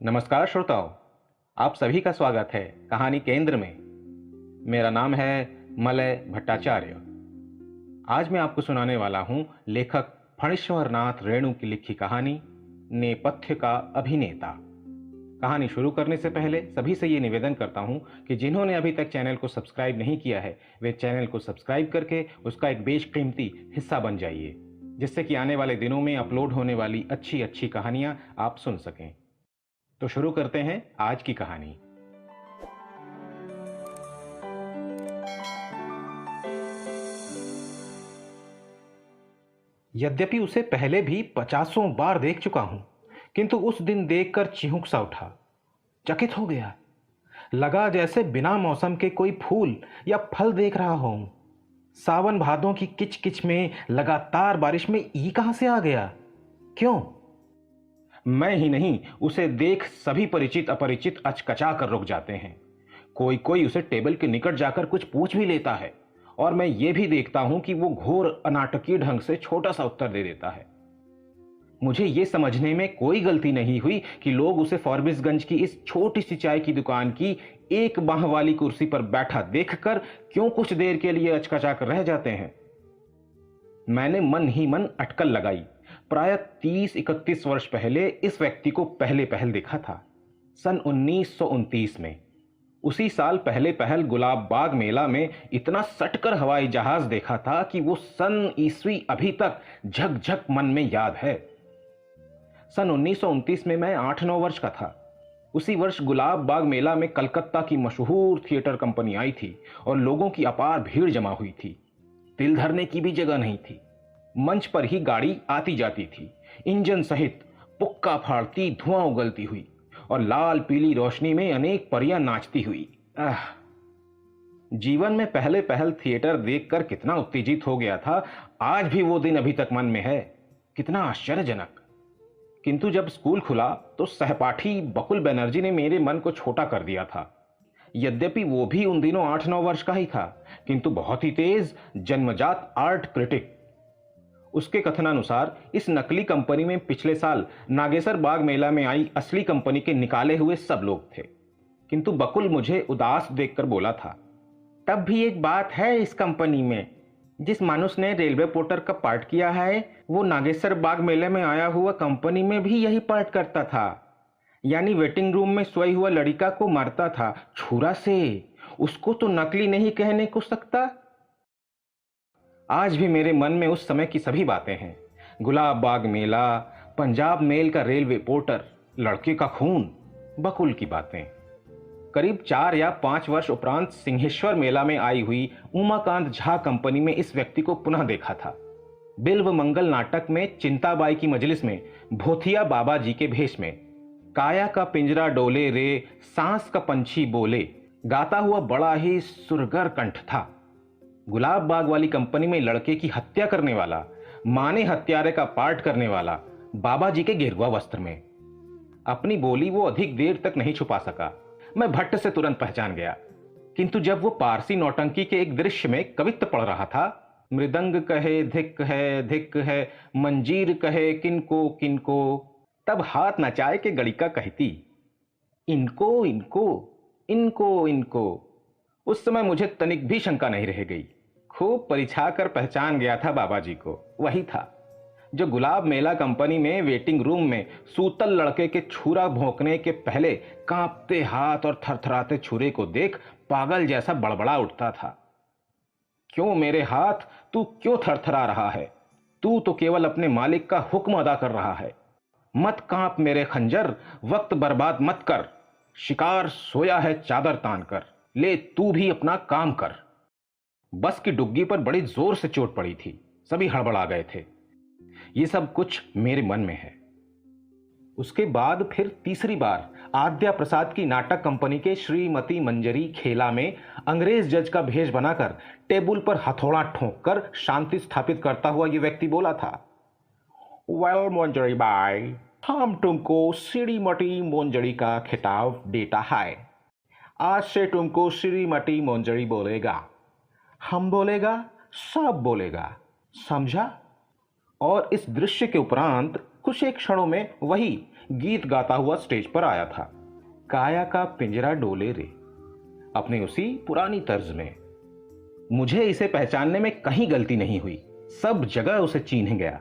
नमस्कार श्रोताओं, आप सभी का स्वागत है कहानी केंद्र में। मेरा नाम है मलय भट्टाचार्य। आज मैं आपको सुनाने वाला हूं लेखक फणीश्वर नाथ रेणु की लिखी कहानी नेपथ्य का अभिनेता। कहानी शुरू करने से पहले सभी से ये निवेदन करता हूं कि जिन्होंने अभी तक चैनल को सब्सक्राइब नहीं किया है वे चैनल को सब्सक्राइब करके उसका एक बेशकीमती हिस्सा बन जाइए, जिससे कि आने वाले दिनों में अपलोड होने वाली अच्छी अच्छी कहानियां आप सुन सकें। तो शुरू करते हैं आज की कहानी। यद्यपि उसे पहले भी 50 बार देख चुका हूं, किंतु उस दिन देखकर चिहुक सा उठा। चकित हो गया। लगा जैसे बिना मौसम के कोई फूल या फल देख रहा हूं। सावन भादों की किचकिच में लगातार बारिश में ई कहां से आ गया? क्यों? मैं ही नहीं, उसे देख सभी परिचित अपरिचित अचकचा कर रुक जाते हैं। कोई कोई उसे टेबल के निकट जाकर कुछ पूछ भी लेता है और मैं ये भी देखता हूं कि वो घोर अनाटकीय ढंग से छोटा सा उत्तर दे देता है। मुझे ये समझने में कोई गलती नहीं हुई कि लोग उसे फॉरबिसगंज की इस छोटी सी चाय की दुकान की एक बाह वाली कुर्सी पर बैठा देखकर क्यों कुछ देर के लिए अचकचा कर रह जाते हैं। मैंने मन ही मन अटकल लगाई। प्राय 30-31 वर्ष पहले इस व्यक्ति को पहले पहल देखा था, सन 1929 में। उसी साल पहले पहल गुलाब बाग मेला में इतना सटकर हवाई जहाज देखा था कि वो सन ईस्वी अभी तक झकझक मन में याद है। सन 1929 में मैं 8-9 वर्ष का था। उसी वर्ष गुलाब बाग मेला में कलकत्ता की मशहूर थिएटर कंपनी आई थी और लोगों की अपार भीड़ जमा हुई थी। तिल धरने की भी जगह नहीं थी। मंच पर ही गाड़ी आती जाती थी, इंजन सहित पुक्का फाड़ती धुआं उगलती हुई और लाल पीली रोशनी में अनेक परियां नाचती हुई। जीवन में पहले पहल थिएटर देखकर कितना उत्तेजित हो गया था, आज भी वो दिन अभी तक मन में है। कितना आश्चर्यजनक। किंतु जब स्कूल खुला तो सहपाठी बकुल बनर्जी ने मेरे मन को छोटा कर दिया था। यद्यपि वो भी उन दिनों 8-9 वर्ष का ही था, किंतु बहुत ही तेज जन्मजात आर्ट क्रिटिक। उसके कथनानुसार इस नकली कंपनी में पिछले साल नागेसर बाग मेला में आई असली कंपनी के निकाले हुए सब लोग थे। किंतु बकुल मुझे उदास देखकर बोला था, तब भी एक बात है इस कंपनी में, जिस मानुस ने रेलवे पोर्टर का पार्ट किया है वो नागेसर बाग मेले में आया हुआ कंपनी में भी यही पार्ट करता था। यानी वेटिंग रूम में सोई हुआ लड़का को मारता था छुरा से। उसको तो नकली नहीं कहने को सकता। आज भी मेरे मन में उस समय की सभी बातें हैं। गुलाब बाग मेला, पंजाब मेल का रेलवे पोर्टर, लड़के का खून, बकुल की बातें। करीब 4 या 5 वर्ष उपरांत सिंहेश्वर मेला में आई हुई उमाकांत झा कंपनी में इस व्यक्ति को पुनः देखा था। बिल्व मंगल नाटक में चिंताबाई की मजलिस में भोथिया बाबा जी के भेष में। काया का पिंजरा डोले रे, सांस का पंछी बोले गाता हुआ बड़ा ही सुरगर कंठ था। गुलाब बाग वाली कंपनी में लड़के की हत्या करने वाला, माने हत्यारे का पार्ट करने वाला, बाबा जी के गेरुआ वस्त्र में। अपनी बोली वो अधिक देर तक नहीं छुपा सका। मैं भट्ट से तुरंत पहचान गया। किंतु जब वो पारसी नौटंकी के एक दृश्य में कवित्व पढ़ रहा था, मृदंग कहे धिक है, मंजीर कहे किनको किनको, तब हाथ नचाए के गणिका कहती, इनको इनको इनको इनको। उस समय मुझे तनिक भी शंका नहीं रह गई। खूब परिछा कर पहचान गया था बाबा जी को। वही था जो गुलाब मेला कंपनी में वेटिंग रूम में सूतल लड़के के छुरा भोंकने के पहले कांपते हाथ और थरथराते छुरे को देख पागल जैसा बड़बड़ा उठता था। क्यों मेरे हाथ, तू क्यों थरथरा रहा है? तू तो केवल अपने मालिक का हुक्म अदा कर रहा है। मत कांप मेरे खंजर, वक्त बर्बाद मत कर। शिकार सोया है चादर तान कर, ले तू भी अपना काम कर। बस की डुग्गी पर बड़ी जोर से चोट पड़ी थी। सभी हड़बड़ा गए थे। ये सब कुछ मेरे मन में है। उसके बाद फिर तीसरी बार आद्या प्रसाद की नाटक कंपनी के श्रीमती मंजरी खेला में अंग्रेज जज का भेष बनाकर टेबुल पर हथौड़ा ठोंककर शांति स्थापित करता हुआ यह व्यक्ति बोला था, वेल मंजरी बाई, हम तुमको श्रीमती मंजरी का खिताब देता है। आज से तुमको श्रीमती मंजरी बोलेगा। हम बोलेगा, सब बोलेगा, समझा? और इस दृश्य के उपरांत कुछ एक क्षणों में वही गीत गाता हुआ स्टेज पर आया था। काया का पिंजरा डोले रे, अपने उसी पुरानी तर्ज में। मुझे इसे पहचानने में कहीं गलती नहीं हुई, सब जगह उसे चिन्ह गया।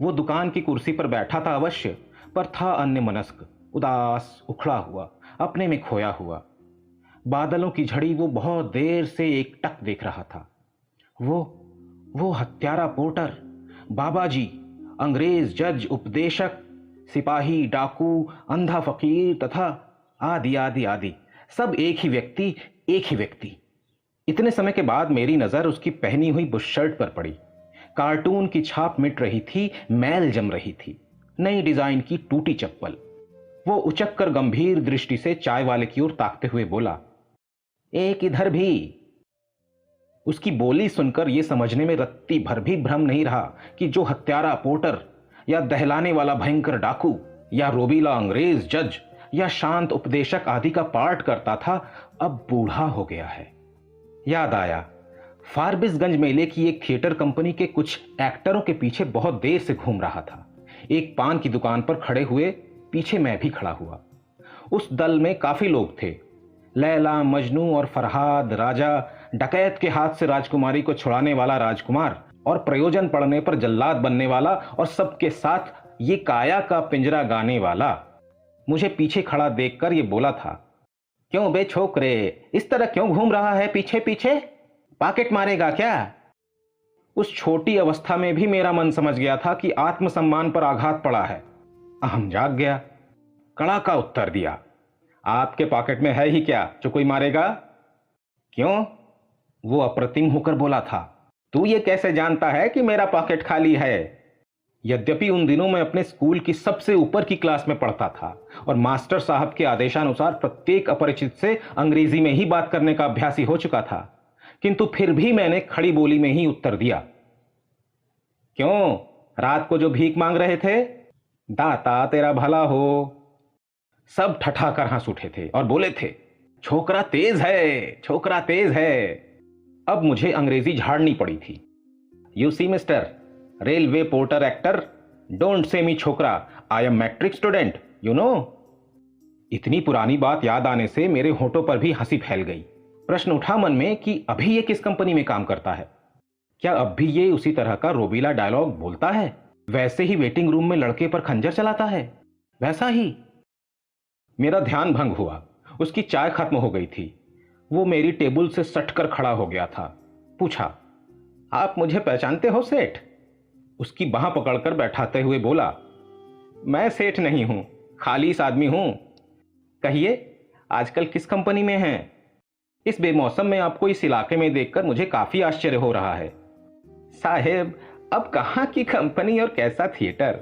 वो दुकान की कुर्सी पर बैठा था अवश्य, पर था अन्यमनस्क, उदास, उखड़ा हुआ, अपने में खोया हुआ। बादलों की झड़ी वो बहुत देर से एकटक देख रहा था। वो हत्यारा पोर्टर, बाबा जी, अंग्रेज जज, उपदेशक, सिपाही, डाकू, अंधा फकीर तथा आदि आदि आदि, सब एक ही व्यक्ति। इतने समय के बाद मेरी नजर उसकी पहनी हुई बुशर्ट पर पड़ी। कार्टून की छाप मिट रही थी, मैल जम रही थी। नई डिजाइन की टूटी चप्पल। वो उचक कर गंभीर दृष्टि से चाय वाले की ओर ताकते हुए बोला, एक इधर भी। उसकी बोली सुनकर यह समझने में रत्ती भर भी भ्रम नहीं रहा कि जो हत्यारा पोर्टर या दहलाने वाला भयंकर डाकू या रोबीला अंग्रेज जज या शांत उपदेशक आदि का पार्ट करता था, अब बूढ़ा हो गया है। याद आया, फारबिसगंज मेले की एक थिएटर कंपनी के कुछ एक्टरों के पीछे बहुत देर से घूम रहा था। एक पान की दुकान पर खड़े हुए पीछे मैं भी खड़ा हुआ। उस दल में काफी लोग थे। लैला, मजनू और फरहाद, राजा, डकैत के हाथ से राजकुमारी को छुड़ाने वाला राजकुमार और प्रयोजन पड़ने पर जल्लाद बनने वाला, और सबके साथ ये काया का पिंजरा गाने वाला। मुझे पीछे खड़ा देखकर ये बोला था, क्यों बे छोकरे, इस तरह क्यों घूम रहा है पीछे पीछे? पॉकेट मारेगा क्या? उस छोटी अवस्था में भी मेरा मन समझ गया था कि आत्मसम्मान पर आघात पड़ा है। अहम जाग गया। कड़ा का उत्तर दिया, आपके पॉकेट में है ही क्या जो कोई मारेगा? क्यों? वो अप्रतिम होकर बोला था, तू ये कैसे जानता है कि मेरा पॉकेट खाली है? यद्यपि उन दिनों मैं अपने स्कूल की सबसे ऊपर की क्लास में पढ़ता था और मास्टर साहब के आदेशानुसार प्रत्येक अपरिचित से अंग्रेजी में ही बात करने का अभ्यासी हो चुका था, किंतु फिर भी मैंने खड़ी बोली में ही उत्तर दिया, क्यों, रात को जो भीख मांग रहे थे? दाता तेरा भला हो। सब ठठाकर हंस उठे थे और बोले थे, छोकरा तेज है, छोकरा तेज है। अब मुझे अंग्रेजी झाड़नी पड़ी थी। You see mister, railway porter actor, don't say me छोकरा, I am matric student, you know. इतनी पुरानी बात याद आने से मेरे होठों पर भी हंसी फैल गई। प्रश्न उठा मन में कि अभी ये किस कंपनी में काम करता है? क्या अब भी ये उसी तरह का रोबीला डायलॉग बोलता है? वैसे ही वेटिंग रूम में लड़के पर खंजर चलाता है? वैसा ही? मेरा ध्यान भंग हुआ। उसकी चाय खत्म हो गई थी। वो मेरी टेबल से सटकर खड़ा हो गया था। पूछा, आप मुझे पहचानते हो सेठ? उसकी बाह पकड़कर बैठाते हुए बोला, मैं सेठ नहीं हूं, खालिस आदमी हूं। कहिए, आजकल किस कंपनी में हैं? इस बेमौसम में आपको इस इलाके में देखकर मुझे काफी आश्चर्य हो रहा है। साहेब, अब कहां की कंपनी और कैसा थिएटर,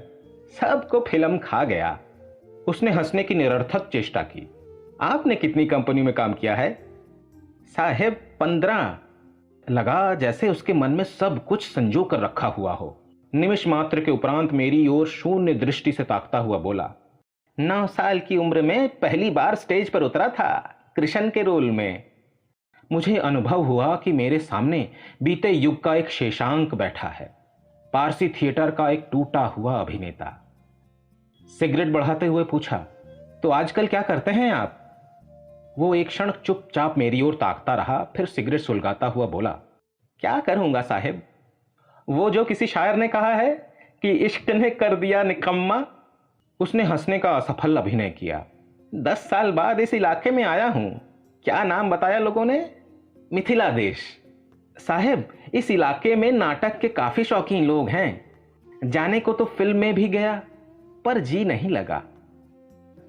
सबको फिल्म खा गया। उसने हंसने की निरर्थक चेष्टा की। आपने कितनी कंपनी में काम किया है? साहेब, 15। लगा जैसे उसके मन में सब कुछ संजो कर रखा हुआ हो। निमिष मात्र के उपरांत मेरी ओर शून्य दृष्टि से ताकता हुआ बोला, 9 साल की उम्र में पहली बार स्टेज पर उतरा था, कृष्ण के रोल में। मुझे अनुभव हुआ कि मेरे सामने बीते युग का एक शेषांक बैठा है, पारसी थिएटर का एक टूटा हुआ अभिनेता। सिगरेट बढ़ाते हुए पूछा, तो आजकल क्या करते हैं आप? वो एक क्षण चुपचाप मेरी ओर ताकता रहा, फिर सिगरेट सुलगाता हुआ बोला, क्या करूंगा साहेब, वो जो किसी शायर ने कहा है कि इश्क ने कर दिया निकम्मा। उसने हंसने का असफल अभिनय किया। 10 साल बाद इस इलाके में आया हूं। क्या नाम बताया लोगों ने? मिथिला देश। साहेब, इस इलाके में नाटक के काफी शौकीन लोग हैं। जाने को तो फिल्म में भी गया, पर जी नहीं लगा।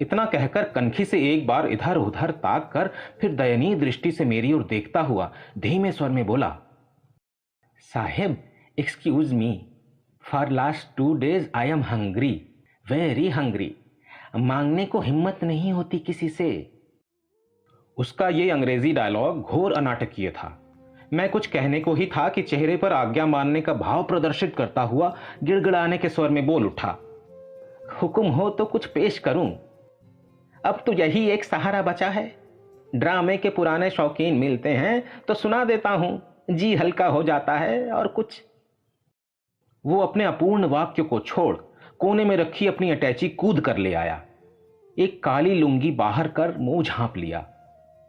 इतना कहकर कनखी से एक बार इधर उधर ताक कर फिर दयनीय दृष्टि से मेरी ओर देखता हुआ धीमे स्वर में बोला, साहेब, excuse me, for last 2 days I am hungry, very hungry. मांगने को हिम्मत नहीं होती किसी से। उसका ये अंग्रेजी डायलॉग घोर अनाटकीय था। मैं कुछ कहने को ही था कि चेहरे पर आज्ञा मानने का भाव प्रदर्शित करता हुआ गिड़गिड़ाने के स्वर में बोल उठा, हुक्म हो तो कुछ पेश करूं। अब तो यही एक सहारा बचा है। ड्रामे के पुराने शौकीन मिलते हैं तो सुना देता हूं, जी हल्का हो जाता है और कुछ। वो अपने अपूर्ण वाक्य को छोड़ कोने में रखी अपनी अटैची कूद कर ले आया। एक काली लुंगी बाहर कर मुंह झांप लिया,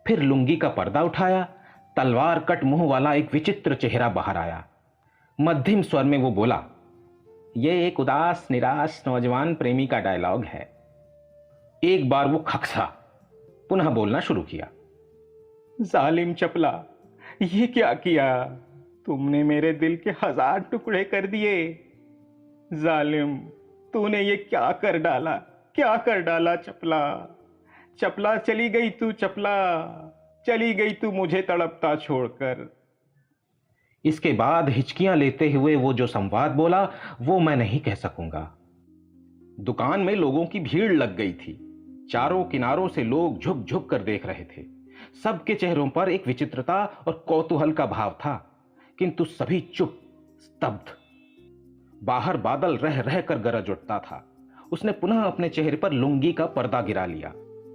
फिर लुंगी का पर्दा उठाया। तलवार कट मुंह वाला एक विचित्र चेहरा बाहर आया। मध्यम स्वर में वो बोला, ये एक उदास निराश नौजवान प्रेमी का डायलॉग है। एक बार वो खकसा, पुनः बोलना शुरू किया, जालिम चपला, ये क्या किया? तुमने मेरे दिल के 1000 टुकड़े कर दिए। जालिम, तूने ये क्या कर डाला, क्या कर डाला चपला? चपला चली गई तू, चपला चली गई तू मुझे तड़पता छोड़कर। इसके बाद हिचकियां लेते हुए वो जो संवाद बोला वो मैं नहीं कह सकूंगा। दुकान में लोगों की भीड़ लग गई थी। चारों किनारों से लोग झुक झुक कर देख रहे थे। सबके चेहरों पर एक विचित्रता और कौतूहल का भाव था, किंतु सभी चुप, स्तब्ध। बाहर बादल रह रह कर गरज उठता था। उसने पुनः अपने चेहरे पर लुंगी का पर्दा गिरा लिया,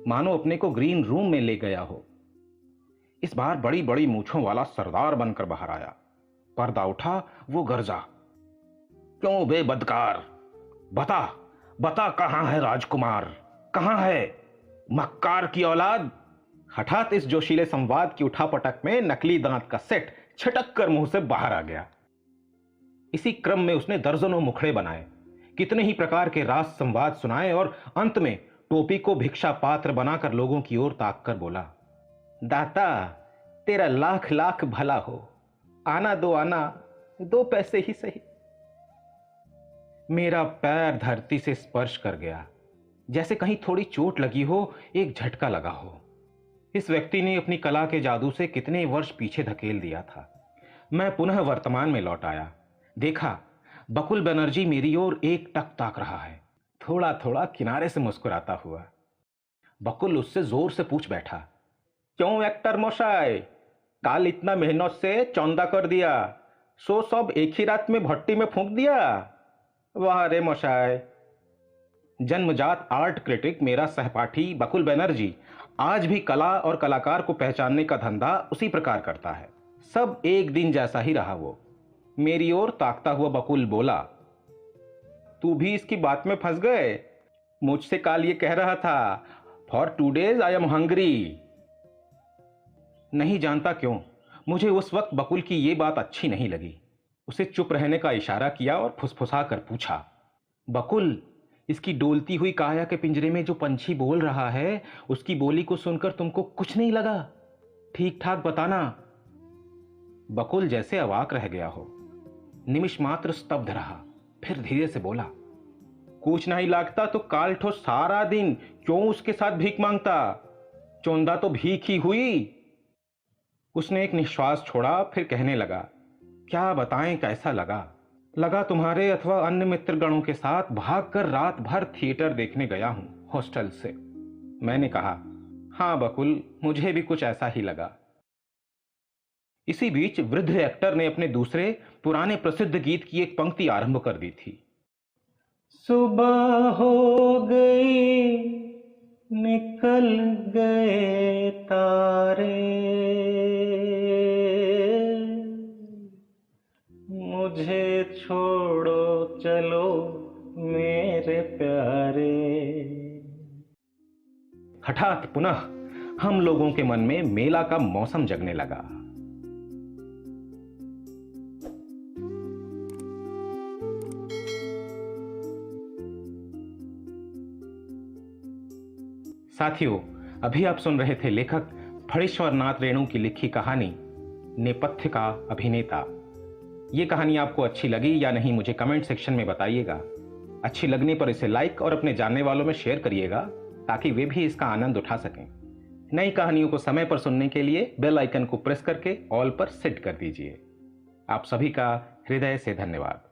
मानो अपने को ग्रीन रूम में ले गया हो। इस बार बड़ी बड़ी मूंछों वाला सरदार बनकर बाहर आया। पर्दा उठा, वो गरजा, क्यों बे बदकार, बता बता कहां है राजकुमार, कहां है मक्कार की औलाद? हठात इस जोशीले संवाद की उठापटक में नकली दांत का सेट छिटक कर मुंह से बाहर आ गया। इसी क्रम में उसने दर्जनों मुखड़े बनाए, कितने ही प्रकार के रास संवाद सुनाए और अंत में टोपी को भिक्षा पात्र बनाकर लोगों की ओर ताक कर बोला, दाता तेरा लाख लाख भला हो, आना, 2 पैसे ही सही। मेरा पैर धरती से स्पर्श कर गया, जैसे कहीं थोड़ी चोट लगी हो, एक झटका लगा हो। इस व्यक्ति ने अपनी कला के जादू से कितने वर्ष पीछे धकेल दिया था। मैं पुनः वर्तमान में लौट आया। देखा, बकुल बनर्जी मेरी ओर एक टक ताक रहा है, थोड़ा थोड़ा किनारे से मुस्कुराता हुआ। बकुल उससे जोर से पूछ बैठा, क्यों एक्टर मशाय, काल इतना मेहनत से चौंदा कर दिया, सो सब एक ही रात में भट्टी में फूंक दिया? वाह रे मशाय। जन्मजात आर्ट क्रिटिक मेरा सहपाठी बकुल बनर्जी आज भी कला और कलाकार को पहचानने का धंधा उसी प्रकार करता है। सब एक दिन जैसा ही रहा। वो मेरी ओर ताकता हुआ बकुल बोला, तू भी इसकी बात में फंस गए? मुझसे काल ये कह रहा था, for 2 days I am hungry. नहीं जानता क्यों, मुझे उस वक्त बकुल की ये बात अच्छी नहीं लगी। उसे चुप रहने का इशारा किया और फुसफुसा कर पूछा, बकुल, इसकी डोलती हुई काया के पिंजरे में जो पंछी बोल रहा है, उसकी बोली को सुनकर तुमको कुछ नहीं लगा? ठीक ठाक बताना। बकुल जैसे अवाक रह गया हो, निमिष मात्र स्तब्ध रहा, फिर धीरे से बोला, कुछ नहीं लगता तो काल ठो सारा दिन क्यों उसके साथ भीख मांगता? चोंदा तो भीख ही हुई। उसने एक निश्वास छोड़ा, फिर कहने लगा, क्या बताएं कैसा लगा? लगा तुम्हारे अथवा अन्य मित्रगणों के साथ भागकर रात भर थिएटर देखने गया हूं हॉस्टल से। मैंने कहा, हाँ बकुल, मुझे भी कुछ ऐसा ही लगा। इसी बीच वृद्ध एक्टर ने अपने दूसरे पुराने प्रसिद्ध गीत की एक पंक्ति आरंभ कर दी थी, सुबह हो गई निकल गए तारे, मुझे छोड़ो चलो मेरे प्यारे। हठात पुनः हम लोगों के मन में मेला का मौसम जगने लगा। साथियों, अभी आप सुन रहे थे लेखक फणीश्वर नाथ रेणु की लिखी कहानी नेपथ्य का अभिनेता। ये कहानी आपको अच्छी लगी या नहीं मुझे कमेंट सेक्शन में बताइएगा। अच्छी लगने पर इसे लाइक और अपने जानने वालों में शेयर करिएगा ताकि वे भी इसका आनंद उठा सकें। नई कहानियों को समय पर सुनने के लिए बेल आइकन को प्रेस करके ऑल पर सेट कर दीजिए। आप सभी का हृदय से धन्यवाद।